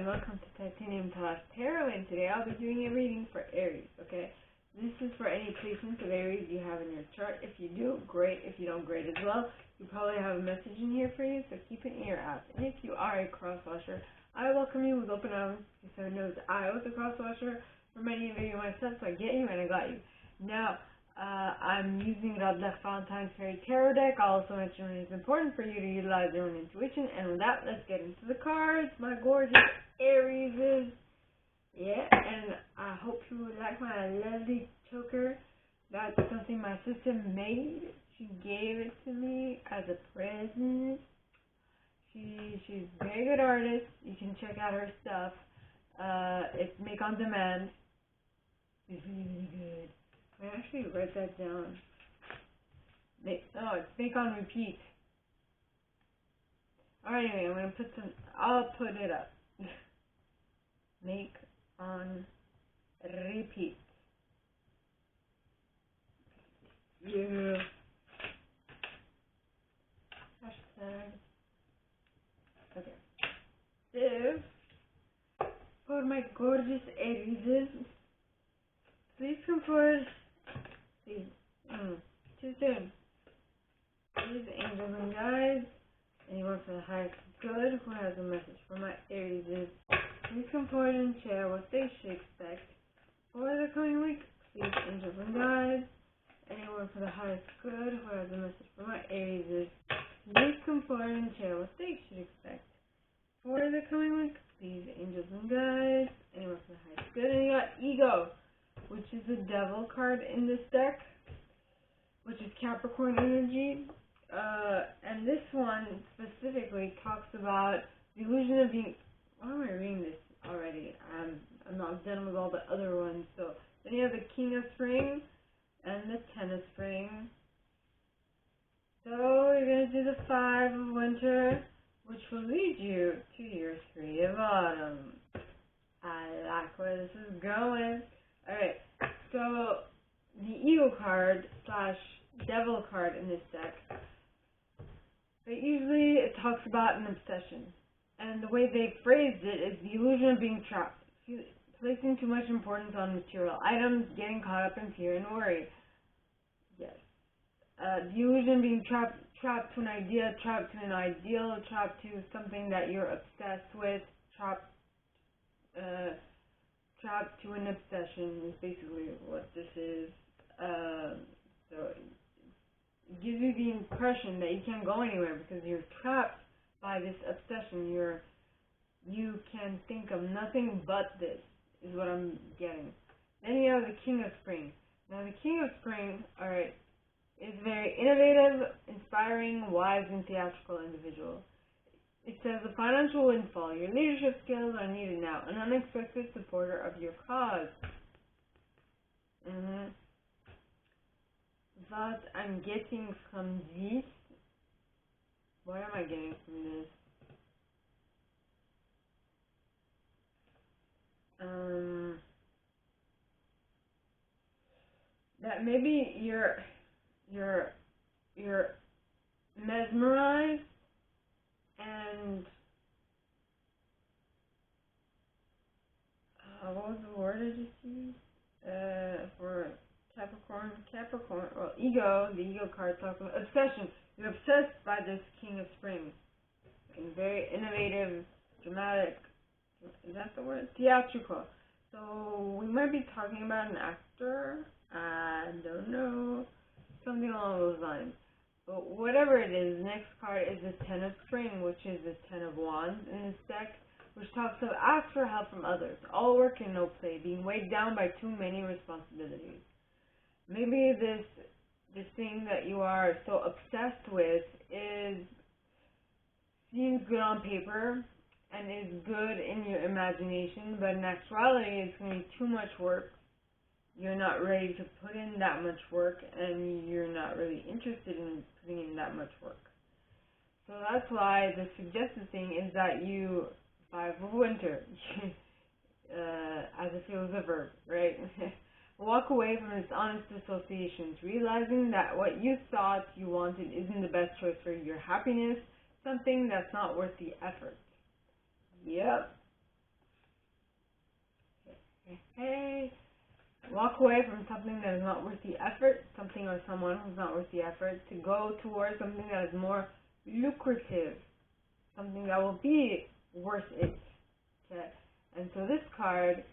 and welcome to Titanium Tarot, and today I'll be doing a reading for Aries, okay? This is for any placements of Aries you have in your chart. If you do, great. If you don't, great as well. You probably have a message in here for you, so keep an ear out. And if you are a crosswasher, I welcome you with open arms, because I know that I was a crosswasher for many of you myself, so I get you and I got you. Now, I'm using Radleigh Valentine's Fairy Tarot deck. I'll also mention when it's important for you to utilize your own intuition. And with that, let's get into the cards. My gorgeous Aries. Yeah, and I hope you would like my lovely choker. That's something my sister made. She gave it to me as a present. She's a very good artist. You can check out her stuff. It's make on demand. It's really, really good. I actually write that down. It's make on repeat. Alright, anyway, I'm gonna put some. I'll put it up. Make on repeat. Yeah. Hashtag. Okay. So, for my gorgeous Aries, please come forward. Please. Too soon. Please, angels and guides, anyone for the highest good who has a message for my Aries, please come forward and share what they should expect for the coming week. Please, angels and guides, anyone for the highest good who has a message for my Aries, please come forward and share what they should expect for the coming week. Please, angels and guides, anyone for the highest good. And you got Ego, which is the devil card in this deck, which is Capricorn energy. And this one specifically talks about the illusion of being. Why am I reading this already? I'm not done with all the other ones. So then you have the King of Spring and the Ten of Spring. So you're going to do the Five of Winter, which will lead you to your Three of Autumn. I like where this is going. Alright, so the Ego card / Devil card in this deck, it talks about an obsession. And the way they phrased it is the illusion of being trapped, placing too much importance on material items, getting caught up in fear and worry. Yes. The illusion of being trapped to an idea, trapped to an ideal, trapped to something that you're obsessed with, trapped to an obsession is basically what this is. So it gives you the impression that you can't go anywhere because you're trapped by this obsession. You can think of nothing but this, is what I'm getting. Then you have the King of Spring. Now the King of Spring, alright, is very innovative, inspiring, wise, and theatrical individual. It says a financial windfall. Your leadership skills are needed now. An unexpected supporter of your cause. What I'm getting from this. What am I getting from this? That maybe you're mesmerized and what was the word I just used? For Capricorn, well, Ego, the Ego card talks about obsession. You're obsessed by this King of Spring. And very innovative, dramatic, is that the word? Theatrical. So we might be talking about an actor, I don't know, something along those lines. But whatever it is, the next card is the Ten of Spring, which is the Ten of Wands in this deck, which talks of ask for help from others, all work and no play, being weighed down by too many responsibilities. Maybe this thing that you are so obsessed with seems good on paper and is good in your imagination, but in actuality it's going to be too much work. You're not ready to put in that much work, and you're not really interested in putting in that much work. So that's why the suggested thing is that you, Five of Winter, as if it was a verb, right? Walk away from dishonest associations, realizing that what you thought you wanted isn't the best choice for your happiness, something that's not worth the effort. Yep. Hey, walk away from something that is not worth the effort, something or someone who's not worth the effort, to go towards something that is more lucrative, something that will be worth it. Okay, and so this card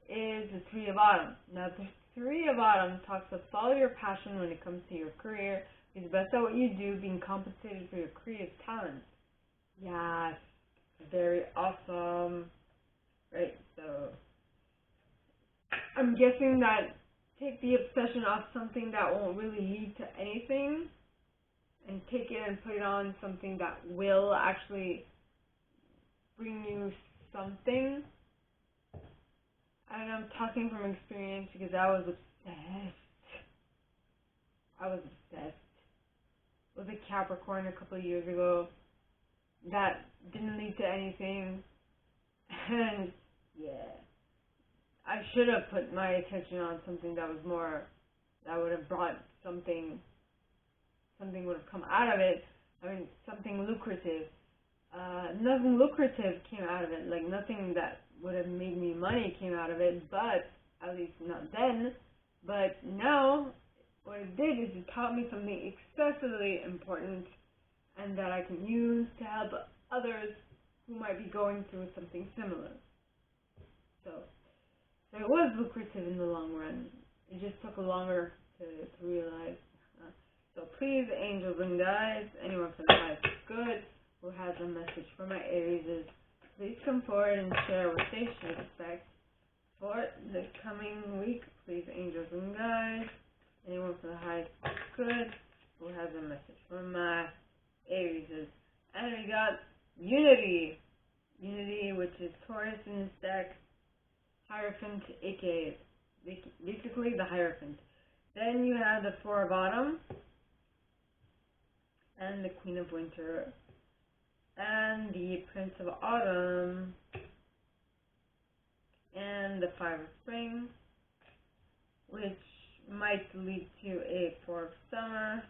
is the Three of Autumn. Now, the Three of Autumn talks of follow your passion when it comes to your career. Be the best at what you do, being compensated for your creative talents. Yes, very awesome. Right, so I'm guessing that take the obsession off something that won't really lead to anything and take it and put it on something that will actually bring you something. And I'm talking from experience because I was obsessed with a Capricorn a couple of years ago that didn't lead to anything. And yeah, I should have put my attention on something that was more, that would have brought something would have come out of it. I mean, something lucrative. Nothing lucrative came out of it, like nothing that would have made me money came out of it, but at least not then. But now, what it did is it taught me something excessively important and that I can use to help others who might be going through something similar. So it was lucrative in the long run. It just took longer to realize. So please, angels and guides, anyone for the highest good who has a message for my Aries, please come forward and share what they should expect for the coming week. Please, angels and guides, anyone for the highest good who has a message for my Aries. And we got Unity, which is Taurus in this deck, Hierophant, aka basically the Hierophant. Then you have the Four of Autumn and the Queen of Winter and the Prince of Autumn and the Five of Spring, which might lead to a Four of Summer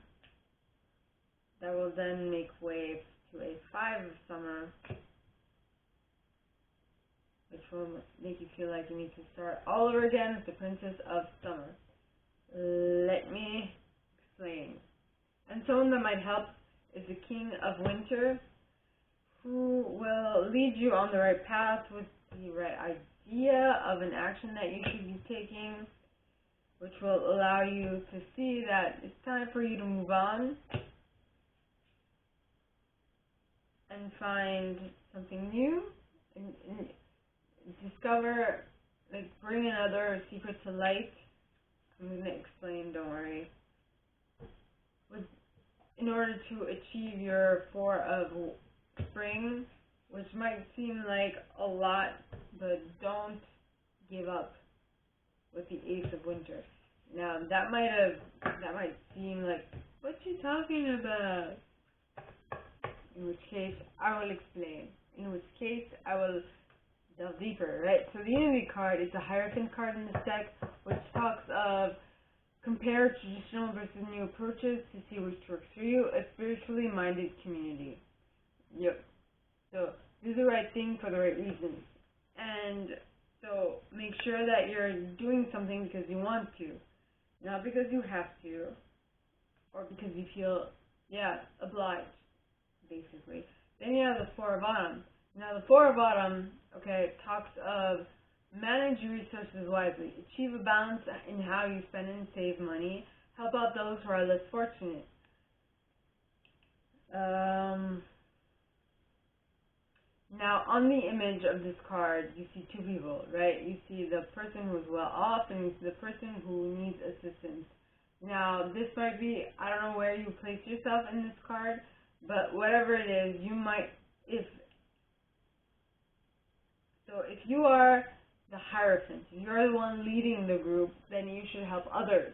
that will then make way to a Five of Summer, which will make you feel like you need to start all over again with the Princess of Summer. Let me explain. And someone that might help is the King of Winter, who will lead you on the right path with the right idea of an action that you should be taking, which will allow you to see that it's time for you to move on and find something new and discover, like, bring another secret to light. I'm going to explain, don't worry. In order to achieve your Four of Spring, which might seem like a lot, but don't give up with the Ace of Winter. Now, that might seem like, what you talking about? In which case, I will explain. In which case, I will delve deeper, right? So the Unity card is the Hierophant card in this deck, which talks of compare traditional versus new approaches to see which works for you, a spiritually minded community. Yep. So do the right thing for the right reasons. And so make sure that you're doing something because you want to, not because you have to, or because you feel, obliged, basically. Then you have the Four of Autumn. Now the Four of Autumn, okay, talks of manage your resources wisely, achieve a balance in how you spend and save money, help out those who are less fortunate. Now, on the image of this card, you see two people, right? You see the person who is well off and you see the person who needs assistance. Now, this might be, I don't know where you place yourself in this card, but whatever it is, you might, if you are the Hierophant, if you're the one leading the group, then you should help others.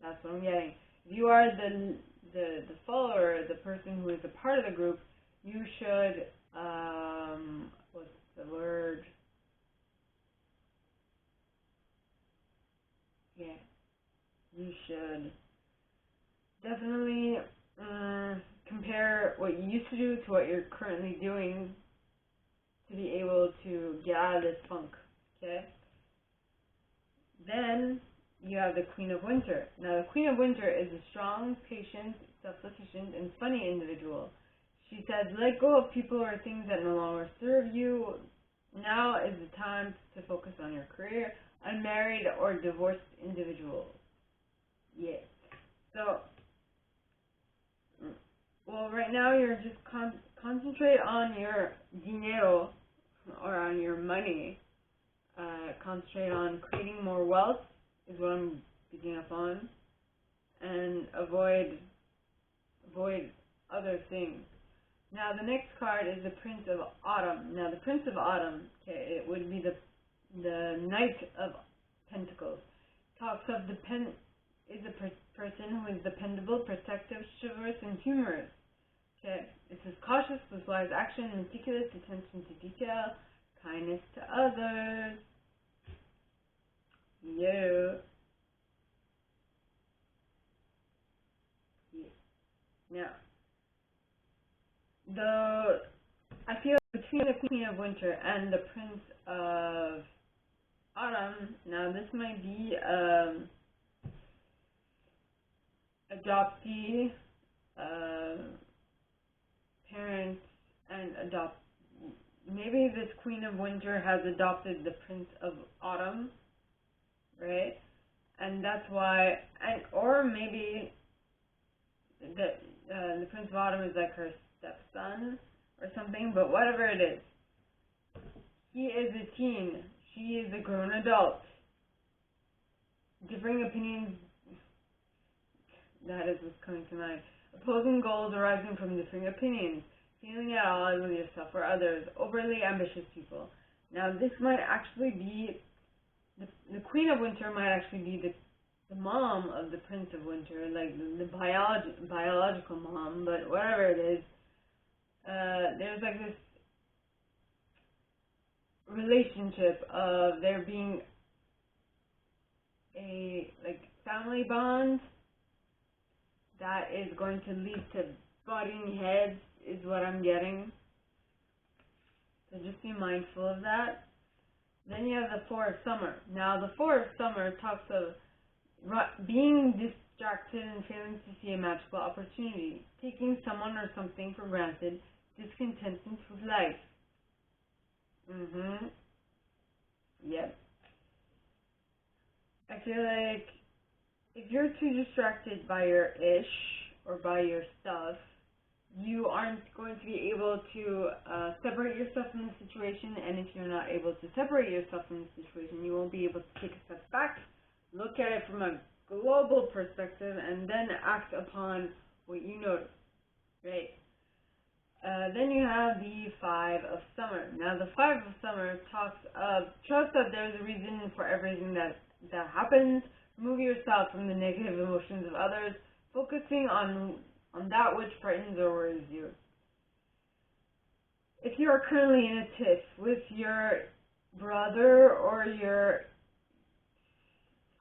That's what I'm getting. If you are the follower, the person who is a part of the group, you should, what's the word? Yeah, you should definitely compare what you used to do to what you're currently doing to be able to get out of this funk, okay? Then you have the Queen of Winter. Now, the Queen of Winter is a strong, patient, self-sufficient, and funny individual. She says, let go of people or things that no longer serve you. Now is the time to focus on your career. Unmarried or divorced individuals. Yeah. So, well, right now you're just concentrate on your dinero, or on your money. Concentrate on creating more wealth is what I'm picking up on, and avoid other things. Now the next card is the Prince of Autumn. Now the Prince of Autumn, okay, it would be the Knight of Pentacles. Talks of is a person who is dependable, protective, chivalrous, and humorous. Okay, it says cautious with wise action, meticulous attention to detail, kindness to others. Yeah. Now, I feel between the Queen of Winter and the Prince of Autumn, now this might be adoptee, parents, and maybe this Queen of Winter has adopted the Prince of Autumn, right? And that's why, or maybe the Prince of Autumn is like her stepson or something, but whatever it is, he is a teen, she is a grown adult. Differing opinions, that is what's coming to mind. Opposing goals arising from differing opinions, feeling at odds with yourself or others, overly ambitious people. Now this might actually be, the Queen of Winter might actually be the mom of the Prince of Winter, like the biological mom, but whatever it is, there's like this relationship of there being a like family bond that is going to lead to butting heads, is what I'm getting. So just be mindful of that. Then you have the Four of Summer. Now the Four of Summer talks of being distracted and failing to see a magical opportunity, taking someone or something for granted, discontentment with life. Yep. I feel like if you're too distracted by your ish or by your stuff, you aren't going to be able to separate yourself from the situation, and if you're not able to separate yourself from the situation, you won't be able to take a step back, look at it from a global perspective, and then act upon what you notice, right? Then you have the Five of Summer. Now the Five of Summer talks of trust that there's a reason for everything that happens. Remove yourself from the negative emotions of others, focusing on that which frightens or worries you. If you are currently in a tiff with your brother or your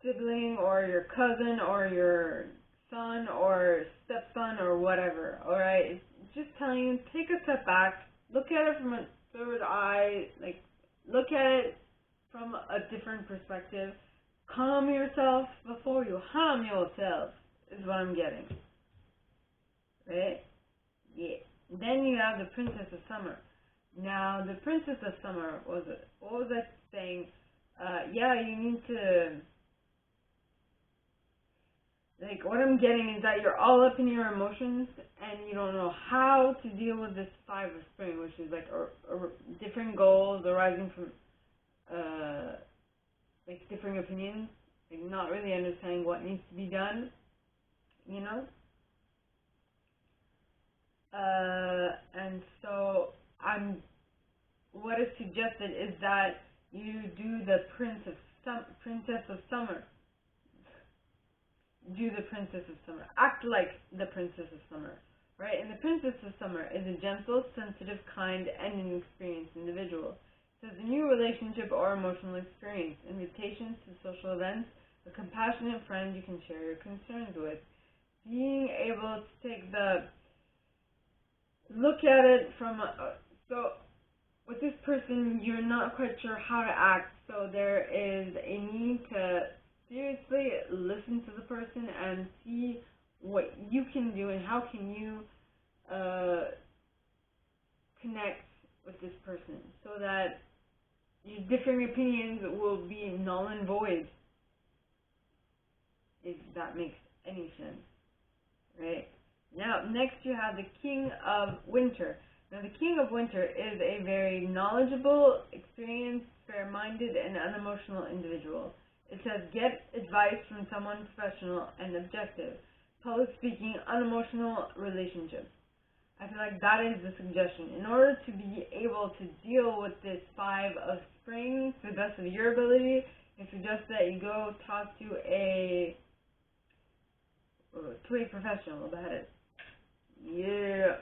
sibling or your cousin or your son or stepson or whatever, alright? It's just telling you, take a step back, look at it from a third eye, like look at it from a different perspective. Calm yourself before you harm yourself, is what I'm getting. Right? Yeah. Then you have the Princess of Summer. Now, the Princess of Summer what was I saying? Yeah, you need to, like, what I'm getting is that you're all up in your emotions and you don't know how to deal with this Five of Spring, which is like different goals arising from like differing opinions, like not really understanding what needs to be done, you know? And so what is suggested is that you do the Princess of Summer. Do the Princess of Summer. Act like the Princess of Summer, right? And the Princess of Summer is a gentle, sensitive, kind, and inexperienced individual. It says a new relationship or emotional experience, invitations to social events, a compassionate friend you can share your concerns with. Being able to take look at it from so with this person, you're not quite sure how to act, so there is a need to seriously listen to the person and see what you can do and how can you connect with this person so that your differing opinions will be null and void, if that makes any sense, right? Now, next you have the King of Winter. Now, the King of Winter is a very knowledgeable, experienced, fair-minded, and unemotional individual. It says, get advice from someone professional and objective. Public speaking, unemotional relationships. I feel like that is the suggestion. In order to be able to deal with this 5 of Spring to the best of your ability, I suggest that you go talk to a professional about it. Yeah.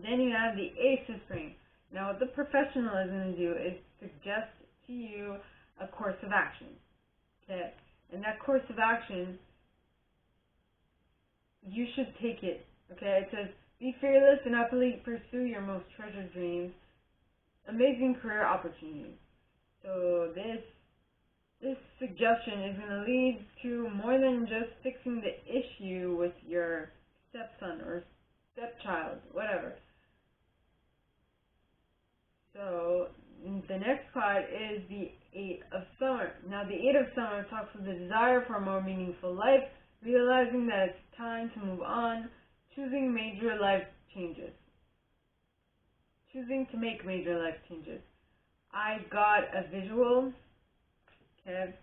Then you have the Ace of Spring. Now, what the professional is going to do is suggest to you a course of action. Okay? And that course of action, you should take it. Okay? It says, be fearless and happily pursue your most treasured dreams. Amazing career opportunities. So this suggestion is going to lead to more than just fixing the issue with your stepson or stepchild, whatever. So the next card is the 8 of Summer. Now the 8 of Summer talks of the desire for a more meaningful life, realizing that it's time to move on, choosing major life changes. Choosing to make major life changes. I got a visual. Okay.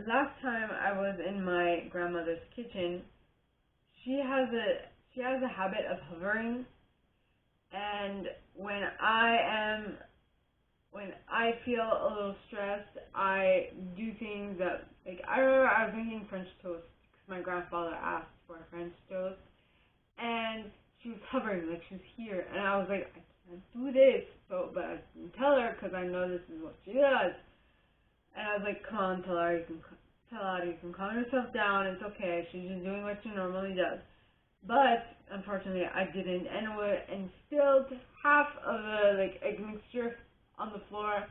Last time I was in my grandmother's kitchen, she has a habit of hovering, and when I feel a little stressed, I do things that, like, I remember I was making French toast because my grandfather asked for French toast, and she was hovering, like she was here, and I was like, I can't do this, but I didn't tell her because I know this is what she does. And I was like, come on, tell her you can calm yourself down, it's okay, she's just doing what she normally does. But, unfortunately, I didn't, and spilled half of a egg mixture on the floor,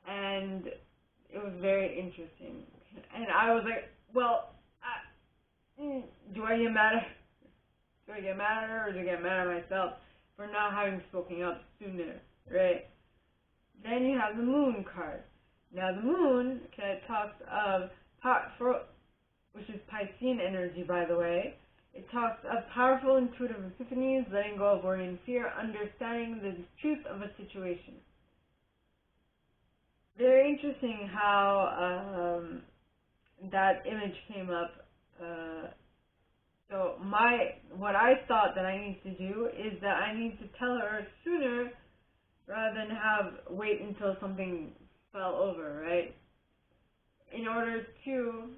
and it was very interesting. And I was like, well, do I get mad at her, or do I get mad at myself for not having spoken up sooner, right? Then you have the Moon card. Now the Moon talks of, which is Piscean energy, by the way. It talks of powerful intuitive epiphanies, letting go of worry and fear, understanding the truth of a situation. Very interesting how that image came up. So what I thought that I need to do is that I need to tell her sooner rather than wait until something fell over, right? In order to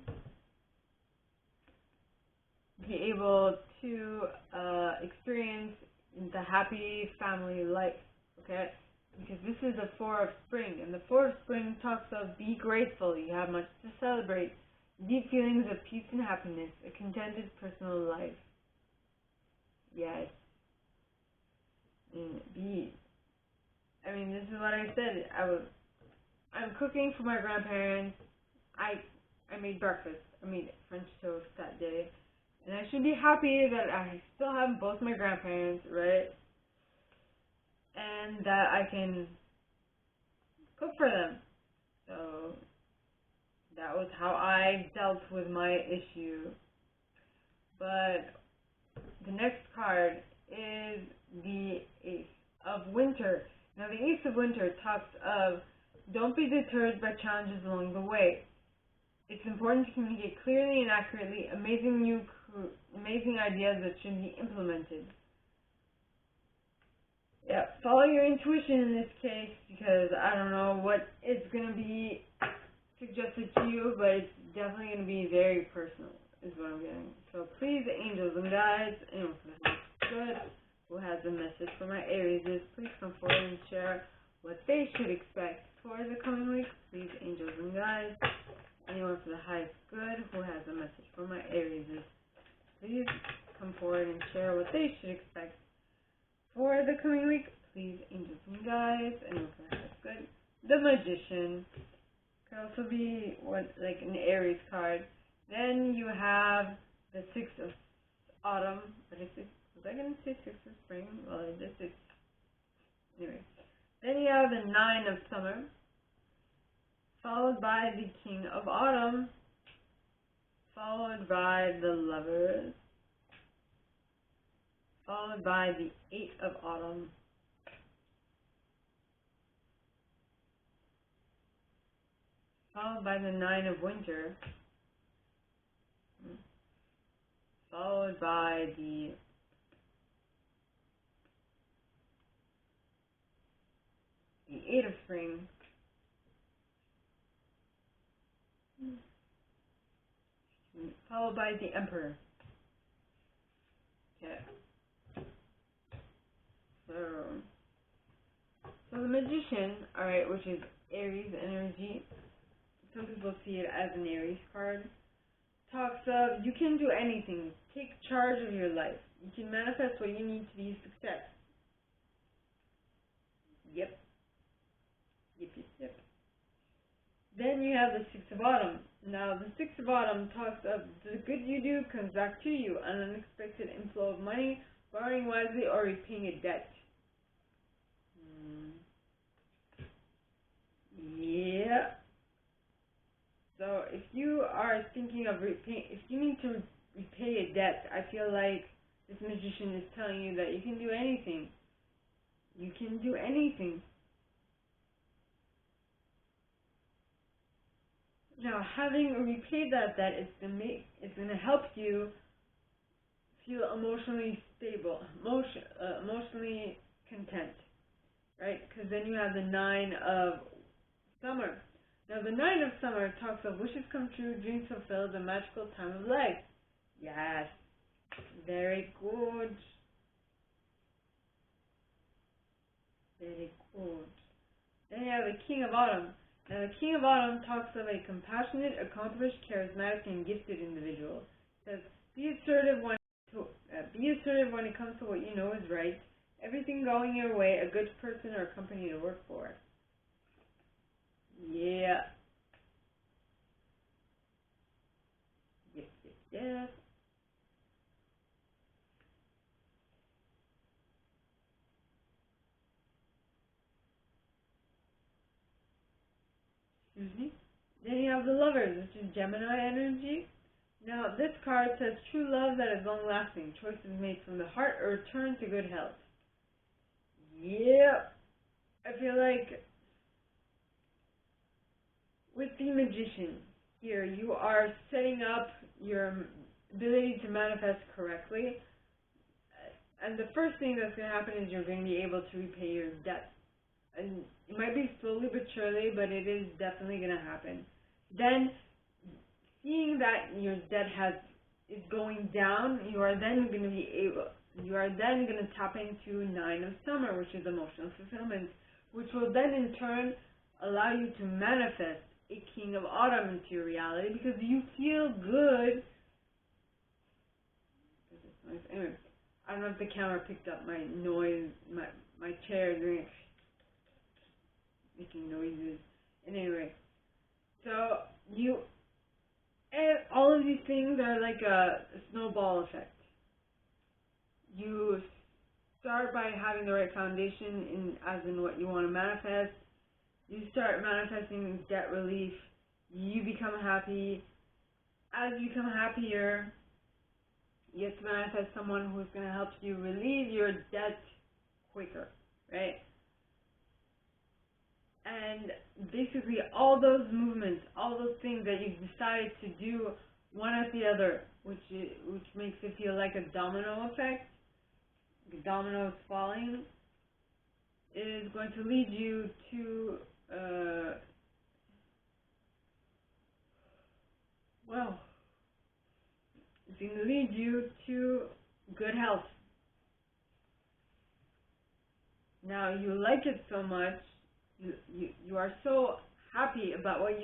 be able to experience the happy family life, okay? Because this is the 4 of Spring, and the 4 of Spring talks of be grateful, you have much to celebrate, deep feelings of peace and happiness, a contented personal life. Yes. This is what I said. I'm cooking for my grandparents. I made breakfast. I made French toast that day. And I should be happy that I still have both my grandparents, right? And that I can cook for them. So that was how I dealt with my issue. But the next card is the Ace of Winter. Now the Ace of Winter talks of don't be deterred by challenges along the way. It's important to communicate clearly and accurately amazing ideas that should be implemented. Yeah, follow your intuition in this case, because I don't know what is going to be suggested to you, but it's definitely going to be very personal, is what I'm getting. So please, angels and guides, anyone good who has a message for my Aries, please come forward and share what they should expect for the coming week. Please, angels and guides, anyone for the highest good who has a message for my Aries, please come forward and share what they should expect for the coming week. Please, angels and guides, and that's good. The Magician could also be like an Aries card. Then you have the Six of Autumn. Was I going to say Six of Spring? Well, I just did. Anyway. Then you have the Nine of Summer, followed by the King of Autumn, followed by the Lovers, followed by the Eight of Autumn, followed by the Nine of Winter, followed by the Eight of Spring, followed by the Emperor. Okay. So the Magician, alright, which is Aries energy, some people see it as an Aries card, talks of you can do anything. Take charge of your life. You can manifest what you need to be a success. Yep. Then you have the Six of Autumn. Now, the Six of Autumn talks of the good you do comes back to you, an unexpected inflow of money, borrowing wisely, or repaying a debt. Yeah. So, if you are thinking of if you need to repay a debt, I feel like this Magician is telling you that you can do anything. You can do anything. Now, having repaid that debt is going to help you feel emotionally stable, emotionally content, right? Because then you have the Nine of Summer. Now, the Nine of Summer talks of wishes come true, dreams fulfilled, a magical time of life. Yes, very good. Very good. Then you have the King of Autumn. Now, the King of Autumn talks of a compassionate, accomplished, charismatic, and gifted individual. It says, be assertive when it comes to what you know is right. Everything going your way, a good person or company to work for. Yeah. Yes. Then you have the Lovers, which is Gemini energy. Now, this card says true love that is long-lasting, choices made from the heart, or return to good health. Yeah. I feel like with the Magician here, you are setting up your ability to manifest correctly. And the first thing that's going to happen is you're going to be able to repay your debt. And it might be slowly but surely, but it is definitely going to happen. Then, seeing that your debt is going down, you are then going to tap into Nine of Summer, which is emotional fulfillment, which will then in turn allow you to manifest a King of Autumn into your reality because you feel good. Anyway, I don't know if the camera picked up my noise, my chair doing making noises. And anyway, so all of these things are like a snowball effect. You start by having the right foundation as in what you want to manifest. You start manifesting debt relief. You become happy. As you become happier, you have to manifest someone who's going to help you relieve your debt quicker, right? And basically all those movements, all those things that you've decided to do one after the other, which makes it feel like a domino effect, the dominoes falling, is going to lead you to, it's going to lead you to good health. Now, you like it so much, you are so happy about what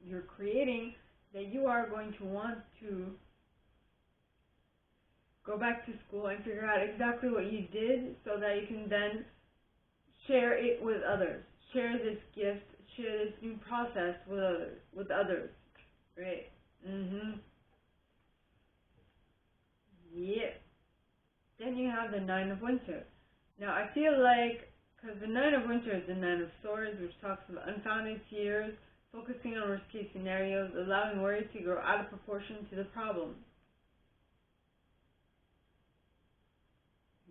you're creating that you are going to want to go back to school and figure out exactly what you did so that you can then share it with others. Share this gift, share this new process with others, right? Yeah. Then you have the Nine of Winter. Now I feel like, because the Nine of Winter is the Nine of Swords, which talks of unfounded fears, focusing on worst case scenarios, allowing worry to grow out of proportion to the problem.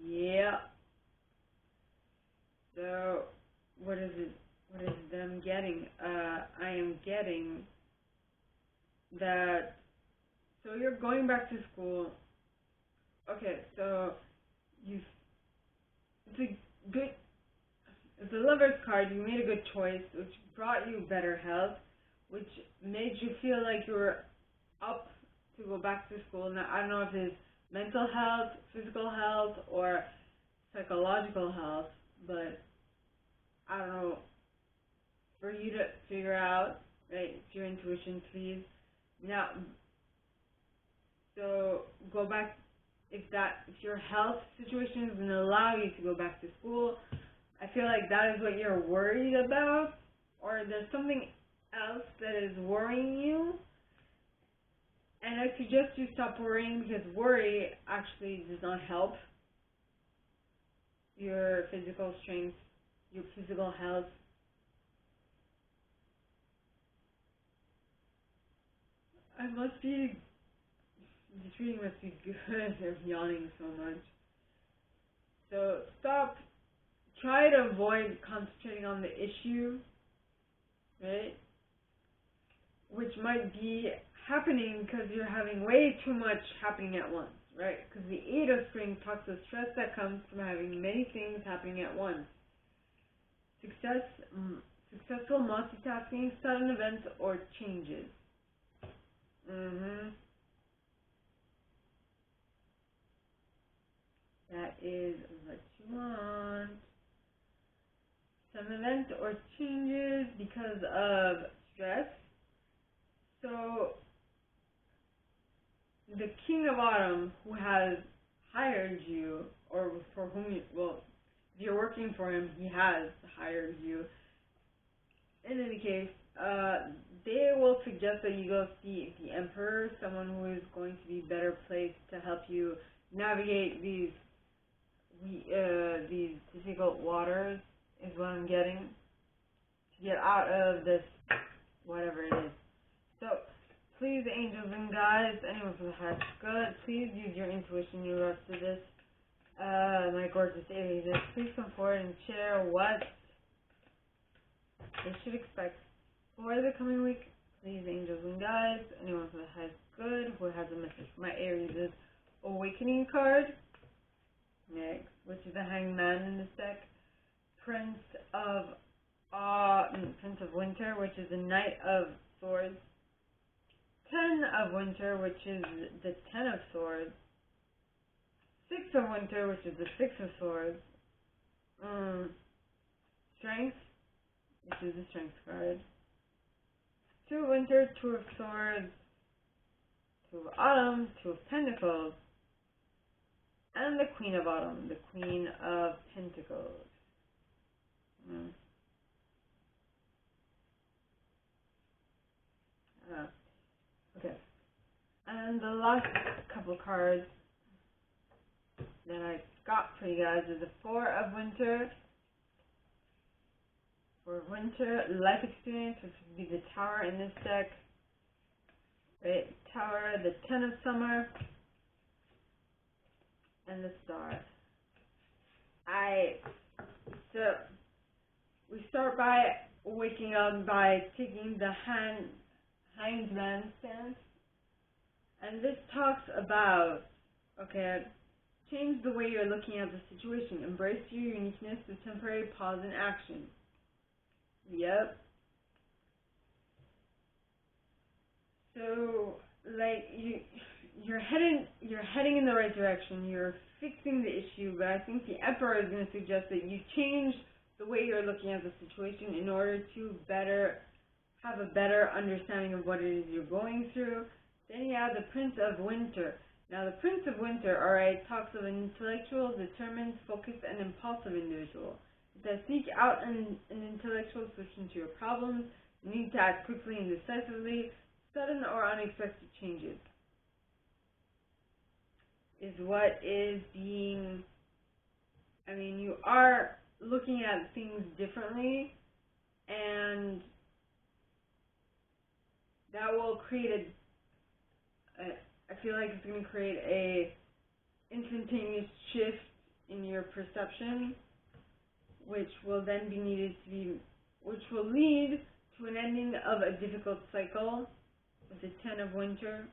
Yeah. So, what is it? What is it that I'm getting? I am getting that, so you're going back to school. Okay, so it's a good, it's a Lover's card. You made a good choice, which brought you better health, which made you feel like you were up to go back to school. Now, I don't know if it's mental health, physical health, or psychological health, but I don't know, for you to figure out, right? It's your intuition, please. Now, so go back, if your health situation is going to allow you to go back to school, I feel like that is what you're worried about, or there's something else that is worrying you. And I suggest you stop worrying, because worry actually does not help your physical strength, your physical health. This reading must be good. I'm yawning so much. So try to avoid concentrating on the issue, right? Which might be happening because you're having way too much happening at once, right? Because the Eight of Spring talks of stress that comes from having many things happening at once. Successful multitasking, sudden events, or changes. That is what you want. Some events or changes because of stress. So, the King of Autumn, who has hired you, or for whom if you're working for him, he has hired you. In any case, they will suggest that you go see the Emperor, someone who is going to be better placed to help you navigate these difficult waters, is what I'm getting, to get out of this, whatever it is. So, please, angels and guides, anyone from the highest good, please use your intuition in regards to this. My gorgeous Aries, please come forward and share what they should expect for the coming week. Please, angels and guides, anyone from the highest good who has a message for my Aries' Awakening card. Next, which is the Hanged Man in this deck. Prince of Winter, which is the Knight of Swords. 10 of Winter, which is the Ten of Swords. 6 of Winter, which is the Six of Swords. Strength, which is the Strength card. 2 of Winter, 2 of Swords. 2 of Autumn, 2 of Pentacles. And the Queen of Autumn, the Queen of Pentacles. Okay. And the last couple cards that I got for you guys is the Four of Winter. For Winter, life experience, which would be the Tower in this deck. Right? Tower, the Ten of Summer, and the Star. So we start by waking up by taking the Hanged Man stance, and this talks about, okay, change the way you're looking at the situation, embrace your uniqueness, the temporary pause in action. Yep. So, like, you're heading in the right direction. You're fixing the issue, but I think the Emperor is going to suggest that you change the way you're looking at the situation in order to have a better understanding of what it is you're going through. Then you have the Prince of Winter. Now, the Prince of Winter, alright, talks of an intellectual, determined, focused, and impulsive individual. It says, seek out an intellectual solution to your problems. You need to act quickly and decisively. Sudden or unexpected changes is what is being, you are looking at things differently, and that will create I feel like it's going to create a instantaneous shift in your perception, which will then be needed to be, which will lead to an ending of a difficult cycle with the Ten of Winter.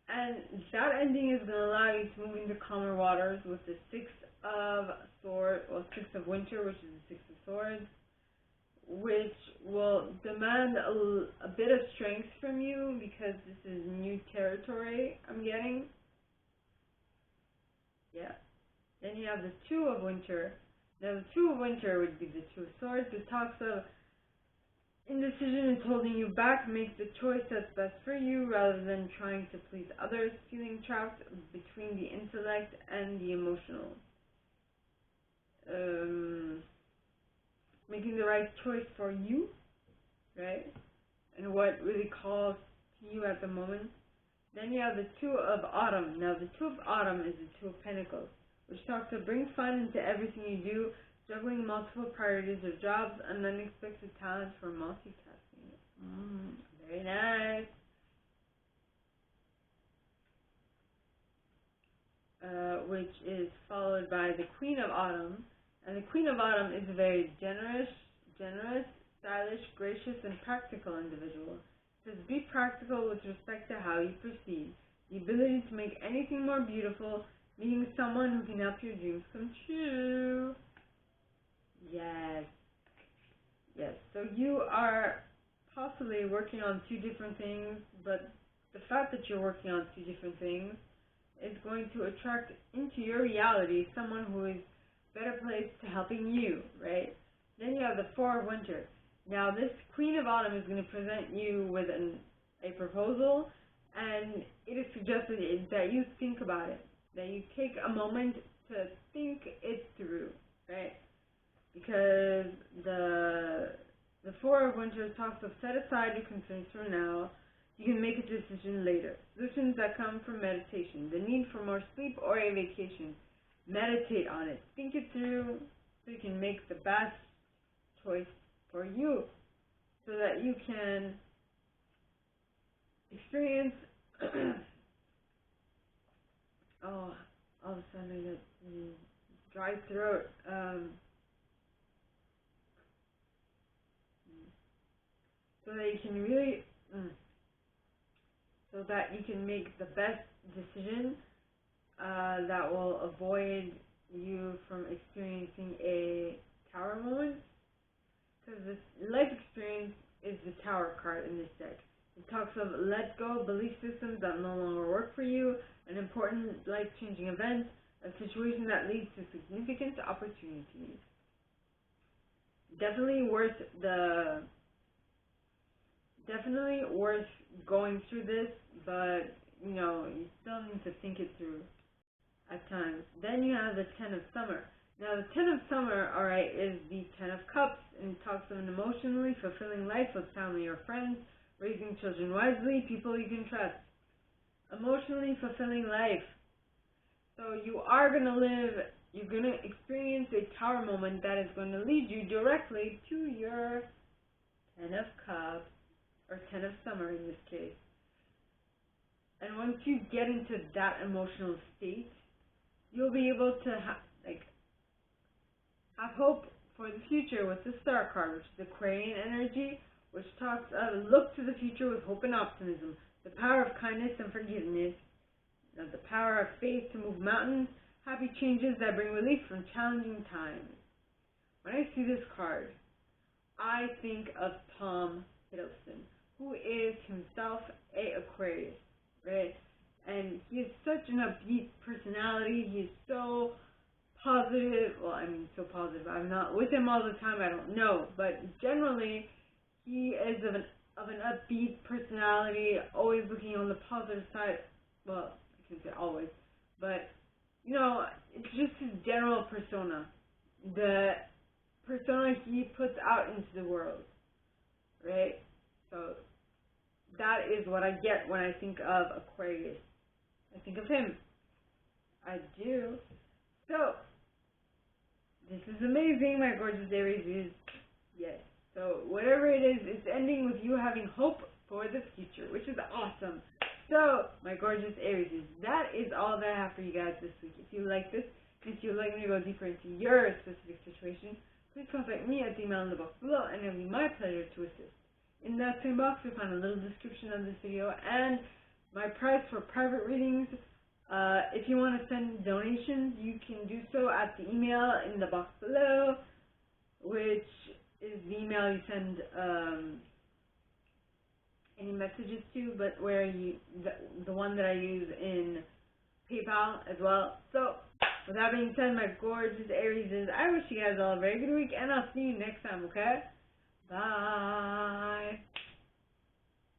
And that ending is going to allow you to move into calmer waters with the Six of Winter, which is the Six of Swords, which will demand a bit of strength from you because this is new territory I'm getting. Yeah. Then you have the Two of Winter. Now the Two of Winter would be the Two of Swords. It talks of indecision is holding you back. Make the choice that's best for you rather than trying to please others. Feeling trapped between the intellect and the emotional. Making the right choice for you, right? And what really calls to you at the moment. Then you have the Two of Autumn. Now the Two of Autumn is the Two of Pentacles, which talks to bring fun into everything you do, juggling multiple priorities or jobs, and unexpected talents for multitasking. Very nice. Which is followed by the Queen of Autumn. And the Queen of Autumn is a very generous, stylish, gracious, and practical individual. It says, be practical with respect to how you proceed. The ability to make anything more beautiful, meeting someone who can help your dreams come true. Yes. So you are possibly working on two different things, but the fact that you're working on two different things is going to attract into your reality someone who is better placed to helping you, right? Then you have the Four of Winter. Now this Queen of Autumn is going to present you with a proposal, and it is suggested that you think about it, that you take a moment to think it through, right? Because the Four of Winter talks of set aside your concerns for now. You can make a decision later. Solutions that come from meditation. The need for more sleep or a vacation. Meditate on it. Think it through so you can make the best choice for you, so that you can experience all of a sudden I got dry throat. So that you can really so that you can make the best decision that will avoid you from experiencing a tower moment. Because this life experience is the Tower card in this deck. It talks of let go of belief systems that no longer work for you, an important life-changing event, a situation that leads to significant opportunities. Definitely worth going through this, but you still need to think it through at times. Then you have the Ten of Summer. Now the Ten of Summer, alright, is the Ten of Cups, and it talks of an emotionally fulfilling life with family or friends, raising children wisely, people you can trust. Emotionally fulfilling life. So you're going to experience a tower moment that is going to lead you directly to your Ten of Cups, or Ten of Summer in this case. And once you get into that emotional state, you'll be able to have hope for the future with the Star card, which is Aquarian energy, which talks of look to the future with hope and optimism, the power of kindness and forgiveness, the power of faith to move mountains, happy changes that bring relief from challenging times. When I see this card, I think of Tom Hiddleston, who is himself a Aquarius, right? And he is such an upbeat personality. He is so positive. Well, so positive. I'm not with him all the time. I don't know, but generally, he is of an upbeat personality, always looking on the positive side. Well, I shouldn't say always, but, you know, it's just his general persona. The persona he puts out into the world, right? So that is what I get when I think of Aquarius. I think of him. I do. So, this is amazing, my gorgeous Aries. Yes. So, whatever it is, it's ending with you having hope for the future, which is awesome. So, my gorgeous Aries, that is all that I have for you guys this week. If you like this, if you'd like me to go deeper into your specific situation, please contact me at the email in the box below, and it will be my pleasure to assist. In that same box, you'll find a little description of this video and my price for private readings. If you want to send donations, you can do so at the email in the box below, which is the email you send any messages to, but where the one that I use in PayPal as well. So, with that being said, my gorgeous Aries, I wish you guys all a very good week, and I'll see you next time, okay? Bye.